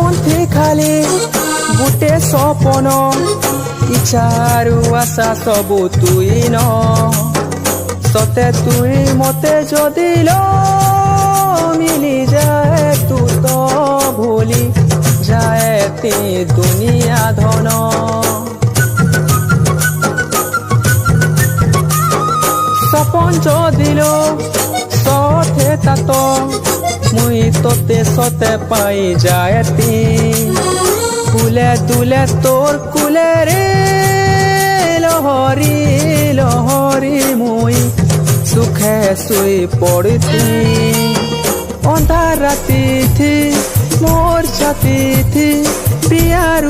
অন্থি খালি গোটে সপন ইচ্ছাରୁ আশা সবু তুই ন সতে তুই মতে যদি মিলি যায় তু তো ভুলি যায় তে দুনিয়া ধন সপন যদিল সথে তাত মুই তোতে সতে পাই যায়তি কুলে তুলে তোর কুলে রে লহরি লহরি মুই সুখে শুই পড়তি অন্ধার রাতি থি মোর ছাতি থি প্রিয়ার